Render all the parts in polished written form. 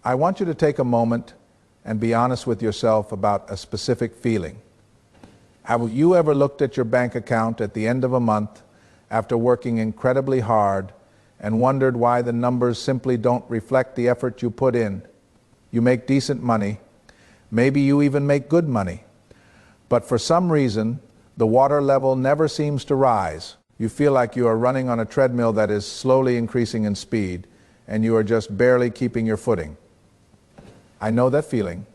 I want you to take a moment and be honest with yourself about a specific feeling. Have you ever looked at your bank account at the end of a month after working incredibly hard and wondered why the numbers simply don't reflect the effort you put in? You make decent money, maybe you even make good money, but for some reason the water level never seems to rise. You feel like you are running on a treadmill that is slowly increasing in speed and you are just barely keeping your footing. I know that feeling.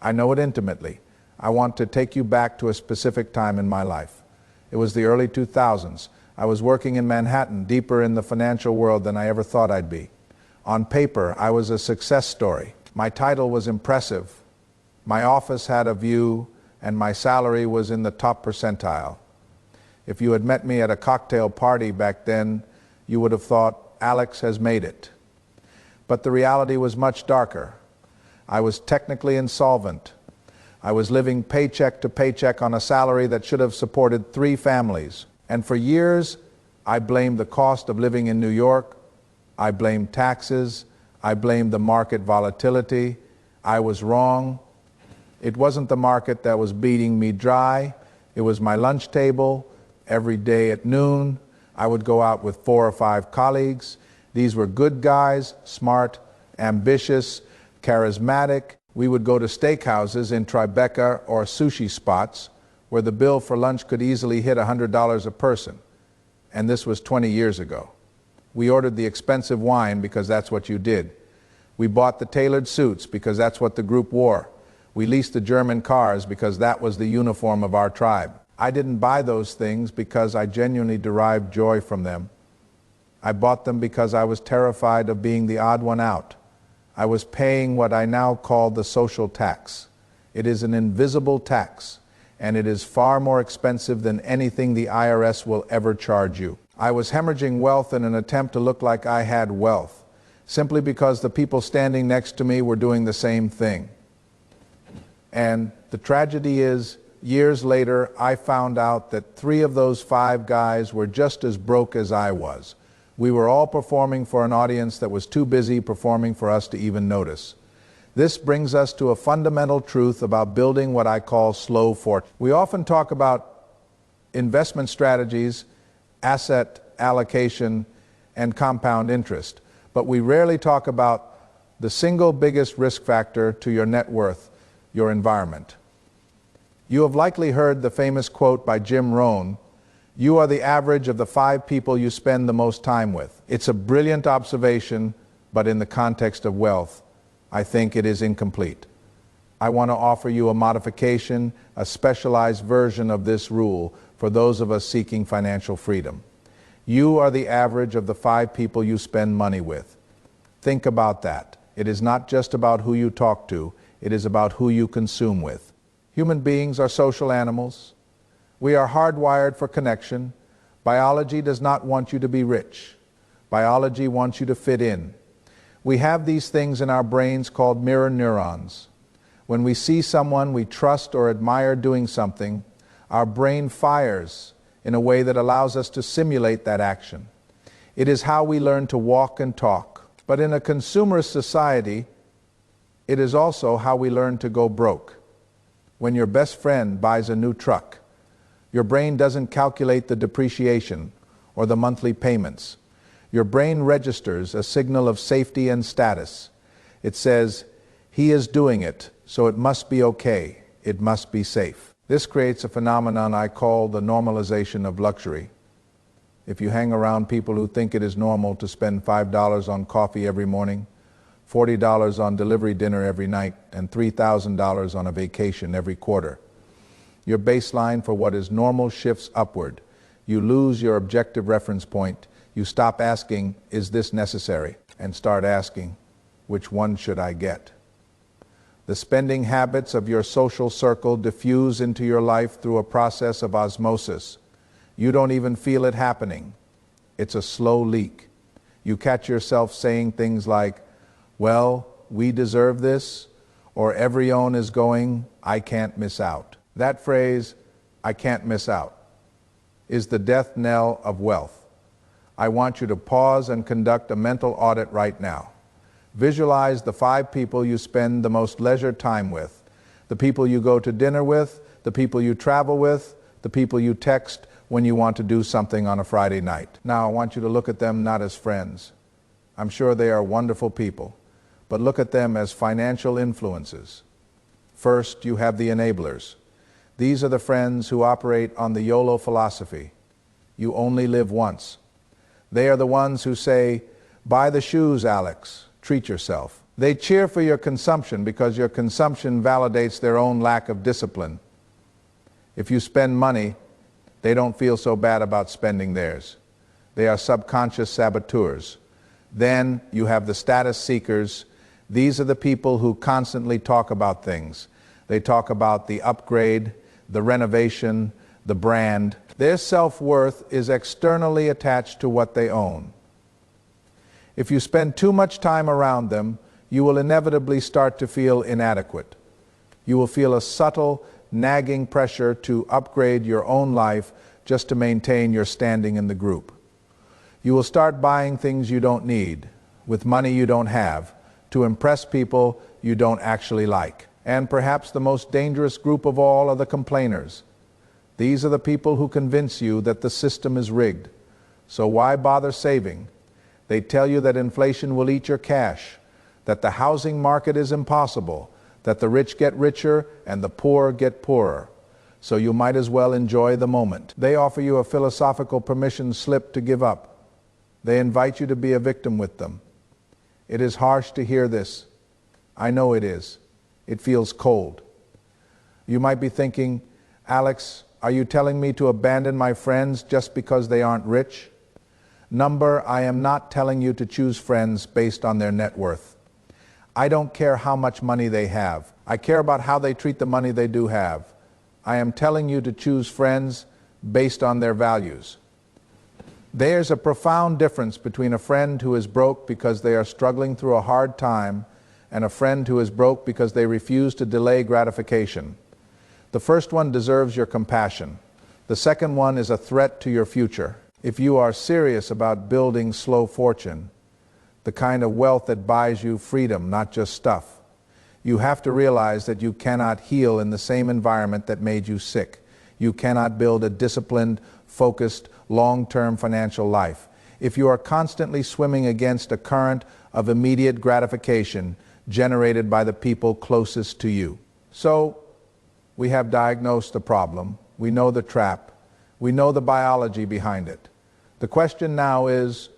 I know it intimately. I want to take you back to a specific time in my life. It was the early 2000s. I was working in Manhattan, deeper in the financial world than I ever thought I'd be. On paper, I was a success story. My title was impressive. My office had a view, and my salary was in the top percentile. If you had met me at a cocktail party back then, you would have thought, Alex has made it. But the reality was much darker. I was technically insolvent. I was living paycheck to paycheck on a salary that should have supported 3 families. And for years, I blamed the cost of living in New York. I blamed taxes. I blamed the market volatility. I was wrong. It wasn't the market that was beating me dry. It was my lunch table. Every day at noon, I would go out with 4 or 5 colleagues. These were good guys, smart, ambitious, charismatic. We would go to steakhouses in Tribeca or sushi spots where the bill for lunch could easily hit $100 a person. And this was 20 years ago. We ordered the expensive wine because that's what you did. We bought the tailored suits because that's what the group wore. We leased the German cars because that was the uniform of our tribe. I didn't buy those things because I genuinely derived joy from them. I bought them because I was terrified of being the odd one out. I was paying what I now call the social tax. It is an invisible tax, and it is far more expensive than anything the IRS will ever charge you. I was hemorrhaging wealth in an attempt to look like I had wealth, simply because the people standing next to me were doing the same thing. And the tragedy is, years later, I found out that 3 of those 5 guys were just as broke as I was. We were all performing for an audience that was too busy performing for us to even notice. This brings us to a fundamental truth about building what I call slow fortune. We often talk about investment strategies, asset allocation, and compound interest, but we rarely talk about the single biggest risk factor to your net worth, your environment. You have likely heard the famous quote by Jim Rohn, "You are the average of the 5 people you spend the most time with." It's a brilliant observation, but in the context of wealth, I think it is incomplete. I want to offer you a modification, a specialized version of this rule for those of us seeking financial freedom. You are the average of the 5 people you spend money with. Think about that. It is not just about who you talk to, it is about who you consume with. Human beings are social animals. We are hardwired for connection. Biology does not want you to be rich. Biology wants you to fit in. We have these things in our brains called mirror neurons. When we see someone we trust or admire doing something, our brain fires in a way that allows us to simulate that action. It is how we learn to walk and talk. But in a consumerist society, it is also how we learn to go broke. When your best friend buys a new truck, your brain doesn't calculate the depreciation or the monthly payments. Your brain registers a signal of safety and status. It says, he is doing it, so it must be okay. It must be safe. This creates a phenomenon I call the normalization of luxury. If you hang around people who think it is normal to spend $5 on coffee every morning, $40 on delivery dinner every night, and $3,000 on a vacation every quarter, your baseline for what is normal shifts upward. You lose your objective reference point. You stop asking, is this necessary? And start asking, which one should I get? The spending habits of your social circle diffuse into your life through a process of osmosis. You don't even feel it happening. It's a slow leak. You catch yourself saying things like, well, we deserve this, or everyone is going, I can't miss out. That phrase, I can't miss out, is the death knell of wealth. I want you to pause and conduct a mental audit right now. Visualize the 5 people you spend the most leisure time with, the people you go to dinner with, the people you travel with, the people you text when you want to do something on a Friday night. Now I want you to look at them not as friends. I'm sure they are wonderful people, but look at them as financial influences. First, you have the enablers. These are the friends who operate on the YOLO philosophy. You only live once. They are the ones who say, "Buy the shoes, Alex. Treat yourself." They cheer for your consumption because your consumption validates their own lack of discipline. If you spend money, they don't feel so bad about spending theirs. They are subconscious saboteurs. Then you have the status seekers. These are the people who constantly talk about things. They talk about the upgrade, the renovation, the brand. Their self-worth is externally attached to what they own. If you spend too much time around them, you will inevitably start to feel inadequate. You will feel a subtle, nagging pressure to upgrade your own life just to maintain your standing in the group. You will start buying things you don't need, with money you don't have, to impress people you don't actually like. And perhaps the most dangerous group of all are the complainers. These are the people who convince you that the system is rigged. So why bother saving? They tell you that inflation will eat your cash, that the housing market is impossible, that the rich get richer and the poor get poorer. So you might as well enjoy the moment. They offer you a philosophical permission slip to give up. They invite you to be a victim with them. It is harsh to hear this. I know it is. It feels cold. You might be thinking, "Alex, are you telling me to abandon my friends just because they aren't rich?" Number, I am not telling you to choose friends based on their net worth. I don't care how much money they have. I care about how they treat the money they do have. I am telling you to choose friends based on their values. There's a profound difference between a friend who is broke because they are struggling through a hard time and a friend who is broke because they refuse to delay gratification. The first one deserves your compassion. The second one is a threat to your future. If you are serious about building slow fortune, the kind of wealth that buys you freedom, not just stuff, you have to realize that you cannot heal in the same environment that made you sick. You cannot build a disciplined, focused, long-term financial life. If you are constantly swimming against a current of immediate gratification generated by the people closest to you. So, we have diagnosed the problem. We know the trap. We know the biology behind it. The question now is,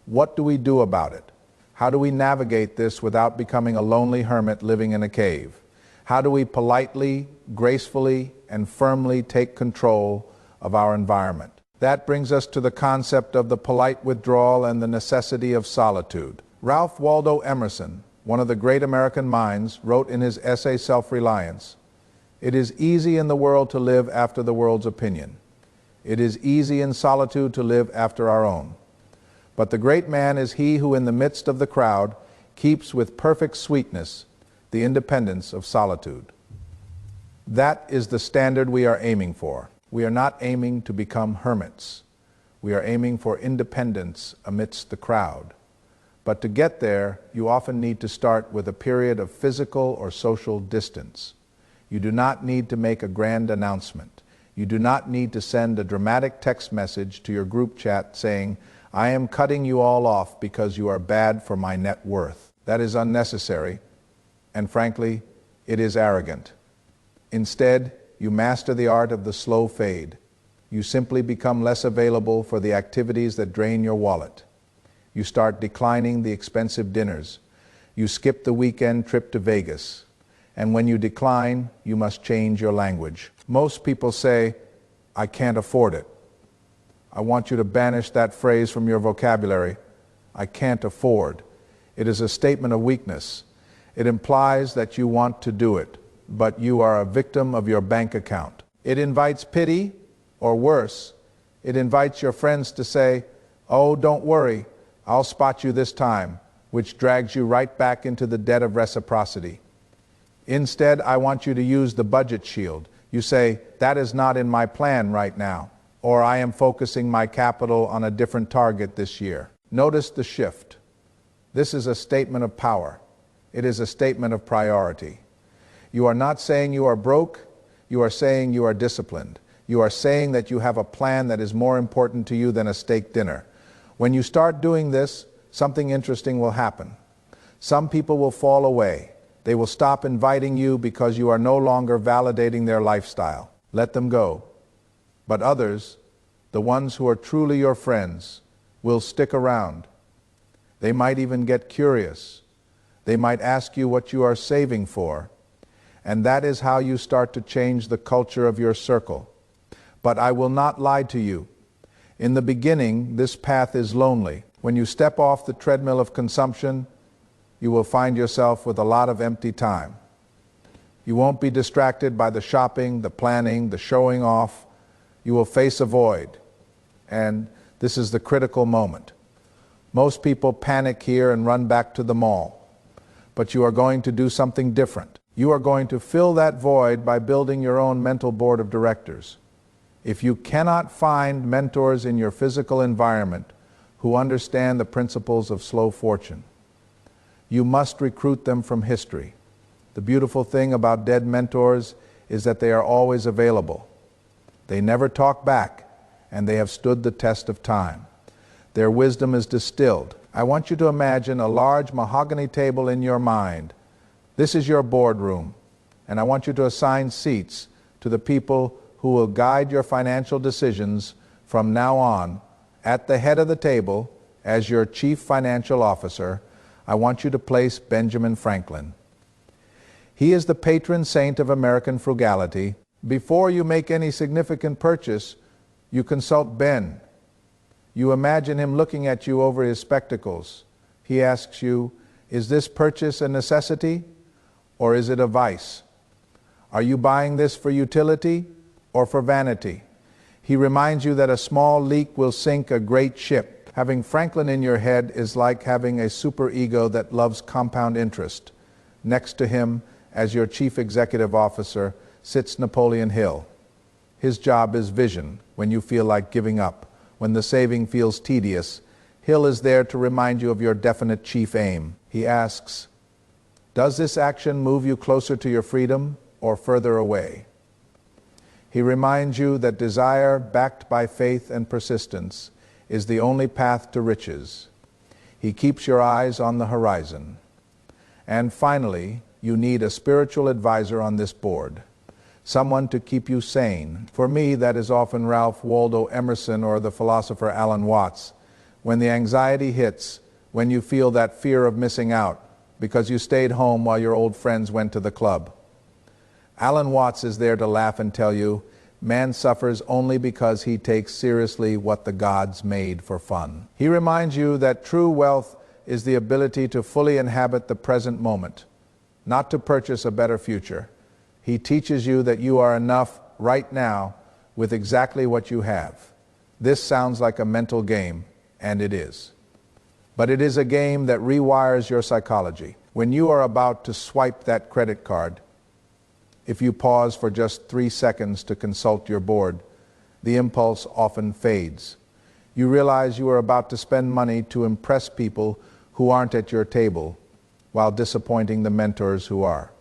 what do we do about it? How do we navigate this without becoming a lonely hermit living in a cave? How do we politely, gracefully, and firmly take control of our environment? That brings us to the concept of the polite withdrawal and the necessity of solitude. Ralph Waldo Emerson, one of the great American minds, wrote in his essay Self-Reliance, "It is easy in the world to live after the world's opinion. It is easy in solitude to live after our own. But the great man is he who in the midst of the crowd keeps with perfect sweetness the independence of solitude." That is the standard we are aiming for. We are not aiming to become hermits. We are aiming for independence amidst the crowd. But to get there, you often need to start with a period of physical or social distance. You do not need to make a grand announcement. You do not need to send a dramatic text message to your group chat saying, "I am cutting you all off because you are bad for my net worth." That is unnecessary, and frankly, it is arrogant. Instead, you master the art of the slow fade. You simply become less available for the activities that drain your wallet. You start declining the expensive dinners. You skip the weekend trip to Vegas. And when you decline, you must change your language. Most people say, "I can't afford it." I want you to banish that phrase from your vocabulary. I can't afford. It is a statement of weakness. It implies that you want to do it, but you are a victim of your bank account. It invites pity, or worse, it invites your friends to say, "Oh, don't worry, I'll spot you this time," which drags you right back into the debt of reciprocity. Instead, I want you to use the budget shield. You say, "That is not in my plan right now," or "I am focusing my capital on a different target this year." Notice the shift. This is a statement of power. It is a statement of priority. You are not saying you are broke, you are saying you are disciplined. You are saying that you have a plan that is more important to you than a steak dinner. When you start doing this, something interesting will happen. Some people will fall away. They will stop inviting you because you are no longer validating their lifestyle. Let them go. But others, the ones who are truly your friends, will stick around. They might even get curious. They might ask you what you are saving for. And that is how you start to change the culture of your circle. But I will not lie to you. In the beginning, this path is lonely. When you step off the treadmill of consumption, you will find yourself with a lot of empty time. You won't be distracted by the shopping, the planning, the showing off. You will face a void. And this is the critical moment. Most people panic here and run back to the mall. But you are going to do something different. You are going to fill that void by building your own mental board of directors. If you cannot find mentors in your physical environment who understand the principles of slow fortune, you must recruit them from history. The beautiful thing about dead mentors is that they are always available. They never talk back, and they have stood the test of time. Their wisdom is distilled. I want you to imagine a large mahogany table in your mind. This is your boardroom, and I want you to assign seats to the people who will guide your financial decisions from now on. At the head of the table, as your chief financial officer, I want you to place Benjamin Franklin. He is the patron saint of American frugality. Before you make any significant purchase, you consult Ben. You imagine him looking at you over his spectacles. He asks you, is this purchase a necessity or is it a vice? Are you buying this for utility or for vanity? He reminds you that a small leak will sink a great ship. Having Franklin in your head is like having a superego that loves compound interest. Next to him, as your chief executive officer, sits Napoleon Hill. His job is vision when you feel like giving up, when the saving feels tedious. Hill is there to remind you of your definite chief aim. He asks, does this action move you closer to your freedom or further away? He reminds you that desire backed by faith and persistence is the only path to riches. He keeps your eyes on the horizon. And finally, you need a spiritual advisor on this board, someone to keep you sane. For me, that is often Ralph Waldo Emerson or the philosopher Alan Watts. When the anxiety hits, when you feel that fear of missing out because you stayed home while your old friends went to the club, Alan Watts is there to laugh and tell you, man suffers only because he takes seriously what the gods made for fun. He reminds you that true wealth is the ability to fully inhabit the present moment, not to purchase a better future. He teaches you that you are enough right now with exactly what you have. This sounds like a mental game, and it is. But it is a game that rewires your psychology. When you are about to swipe that credit card, if you pause for just 3 seconds to consult your board, the impulse often fades. You realize you are about to spend money to impress people who aren't at your table, while disappointing the mentors who are.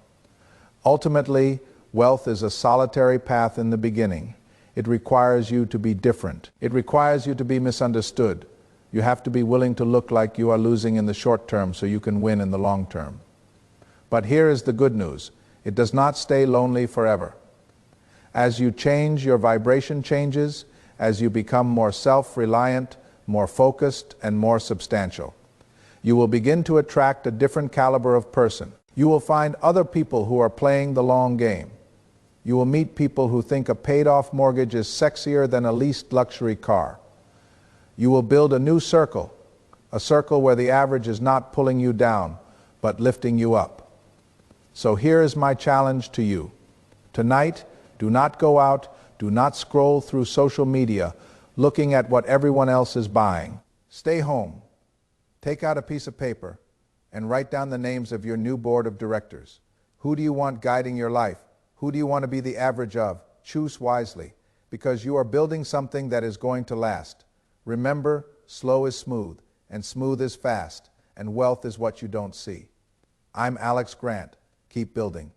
Ultimately, wealth is a solitary path in the beginning. It requires you to be different. It requires you to be misunderstood. You have to be willing to look like you are losing in the short term so you can win in the long term. But here is the good news. It does not stay lonely forever. As you change, your vibration changes, as you become more self-reliant, more focused, and more substantial. You will begin to attract a different caliber of person. You will find other people who are playing the long game. You will meet people who think a paid-off mortgage is sexier than a leased luxury car. You will build a new circle, a circle where the average is not pulling you down, but lifting you up. So here is my challenge to you. Tonight, do not go out, do not scroll through social media looking at what everyone else is buying. Stay home, take out a piece of paper, and write down the names of your new board of directors. Who do you want guiding your life? Who do you want to be the average of? Choose wisely, because you are building something that is going to last. Remember, slow is smooth, and smooth is fast, and wealth is what you don't see. I'm Alex Grant. Keep building.